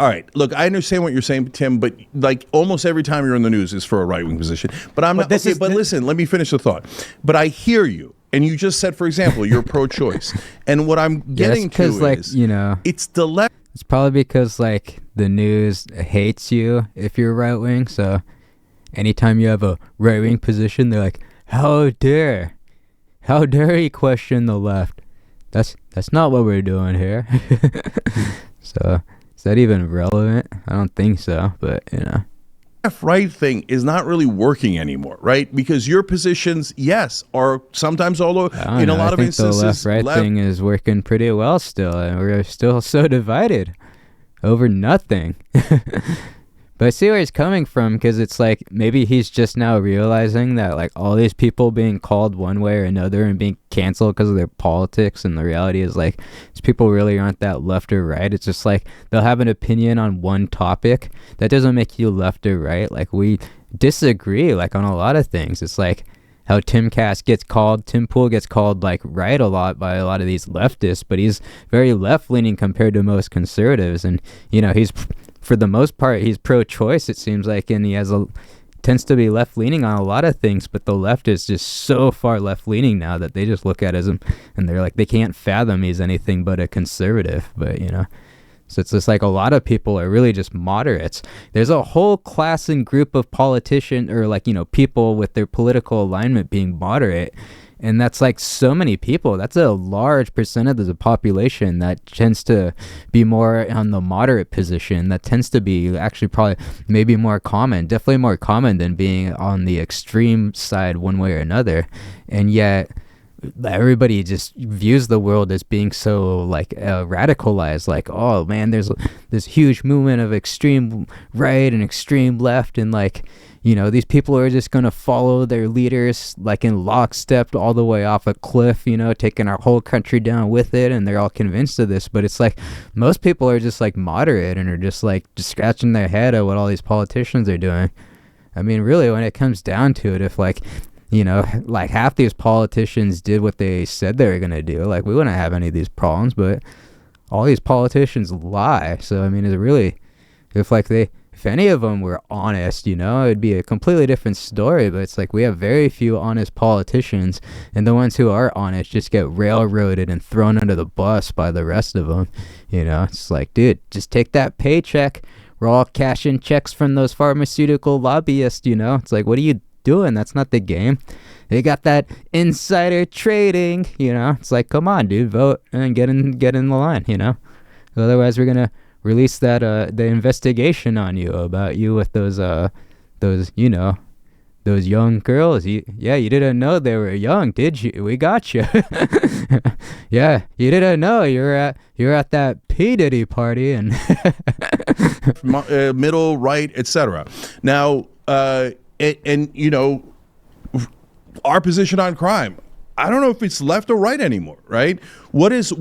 all right. Look, I understand what you're saying, Tim, but like almost every time you're in the news is for a right-wing position. But I'm not. Okay, but listen, let me finish the thought. But I hear you. And you just said, for example, you're pro-choice. And what I'm getting to is, like, you know, it's the left. It's probably because, like, the news hates you if you're right-wing. So anytime you have a right-wing position, they're like, how dare he question the left? That's not what we're doing here. So is that even relevant? I don't think so, but, you know. Left-right thing is not really working anymore, right? Because your positions, yes, are sometimes in a lot of instances. The left-right thing is working pretty well still, and we're still so divided over nothing. But I see where he's coming from, because it's like maybe he's just now realizing that like all these people being called one way or another and being canceled because of their politics, and the reality is like these people really aren't that left or right. It's just like they'll have an opinion on one topic. That doesn't make you left or right. Like we disagree like on a lot of things. It's like how Tim Pool gets called like right a lot by a lot of these leftists, but he's very left-leaning compared to most conservatives. And you know, for the most part, he's pro-choice, it seems like, and he tends to be left-leaning on a lot of things, but the left is just so far left-leaning now that they just look at him and they're like, they can't fathom he's anything but a conservative. But, you know, so it's just like a lot of people are really just moderates. There's a whole class and group of politicians, or like, you know, people with their political alignment being moderate. And that's like so many people. That's a large percentage of the population that tends to be more on the moderate position. That tends to be actually probably maybe more common, definitely more common than being on the extreme side one way or another. And yet everybody just views the world as being so like radicalized, like, oh man, there's this huge movement of extreme right and extreme left, and like, you know, these people are just going to follow their leaders like in lockstep all the way off a cliff, you know, taking our whole country down with it. And they're all convinced of this. But it's like most people are just like moderate and are just like just scratching their head at what all these politicians are doing. I mean, really, when it comes down to it, if like, you know, like half these politicians did what they said they were going to do, like we wouldn't have any of these problems. But all these politicians lie. So, I mean, it's really, if any of them were honest, you know, it'd be a completely different story. But it's like we have very few honest politicians, and the ones who are honest just get railroaded and thrown under the bus by the rest of them. You know, it's like, dude, just take that paycheck. We're all cashing checks from those pharmaceutical lobbyists, you know. It's like, what are you doing? That's not the game. They got that insider trading, you know. It's like, come on, dude, vote and get in the line, you know. Otherwise, we're gonna release that the investigation on you about you with those you know, those young girls. You didn't know they were young, did you? We got you. Yeah, you didn't know you're at that P Diddy party and middle, right, etc. Now, and you know, our position on crime, I don't know if it's left or right anymore, right? What is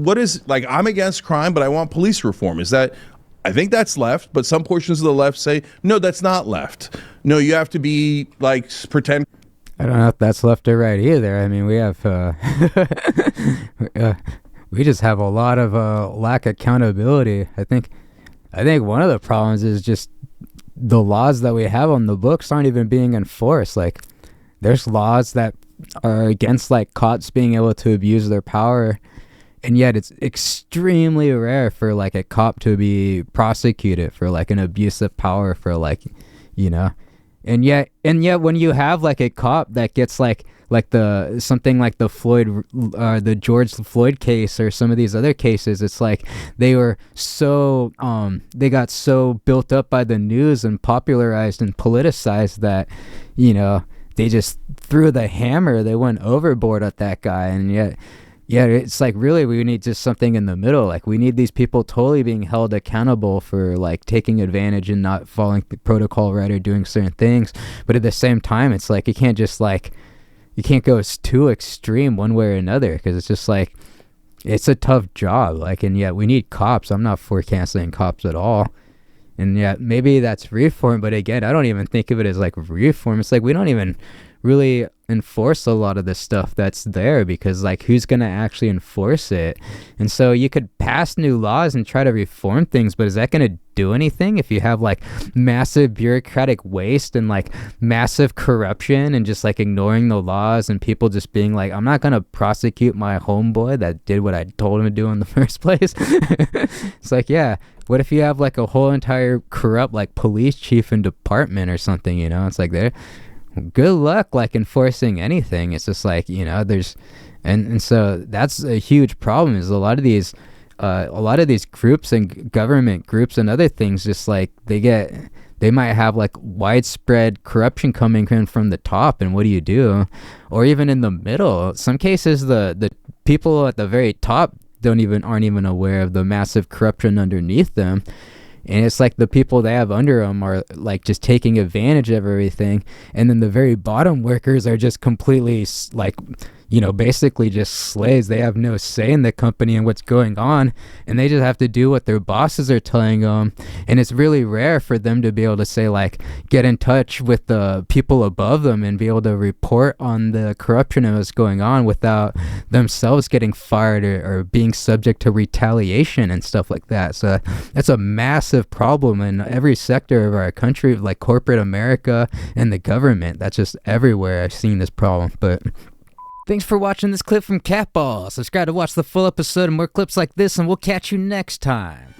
like, I'm against crime, but I want police reform. Is that, I think that's left, but some portions of the left say, no, that's not left. No, you have to be like, pretend. I don't know if that's left or right either. I mean, we have, we just have a lot of lack of accountability. I think one of the problems is just the laws that we have on the books aren't even being enforced. Like, there's laws that are against like cops being able to abuse their power, and yet it's extremely rare for like a cop to be prosecuted for like an abuse of power for like, you know, and yet when you have like a cop that gets like something like the George Floyd case or some of these other cases, it's like they were so they got so built up by the news and popularized and politicized that, you know, they just threw the hammer. They went overboard at that guy. And yet, it's like, really, we need just something in the middle. Like, we need these people totally being held accountable for like taking advantage and not following the protocol right or doing certain things. But at the same time, it's like, you can't go too extreme one way or another, because it's just like, it's a tough job. Like, and yet we need cops. I'm not for canceling cops at all. And yeah, maybe that's reform, but again, I don't even think of it as like reform. It's like we don't even really enforce a lot of the stuff that's there, because like who's going to actually enforce it? And so you could pass new laws and try to reform things, but is that going to do anything if you have like massive bureaucratic waste and like massive corruption and just like ignoring the laws and people just being like, I'm not going to prosecute my homeboy that did what I told him to do in the first place? It's like, yeah, what if you have like a whole entire corrupt like police chief and department or something, you know? It's like, they're good luck like enforcing anything. It's just like, you know, there's and so that's a huge problem, is a lot of these groups and government groups and other things, just like they might have like widespread corruption coming in from the top, and what do you do? Or even in the middle, some cases the people at the very top aren't even aware of the massive corruption underneath them. And it's like the people they have under them are like just taking advantage of everything, and then the very bottom workers are just completely like, you know, basically just slaves. They have no say in the company and what's going on, and they just have to do what their bosses are telling them. And it's really rare for them to be able to say like, get in touch with the people above them and be able to report on the corruption and what's going on without themselves getting fired or being subject to retaliation and stuff like that. So that's a massive problem in every sector of our country, like corporate America and the government. That's just everywhere I've seen this problem. But thanks for watching this clip from Cat Ballz. Subscribe to watch the full episode and more clips like this, and we'll catch you next time.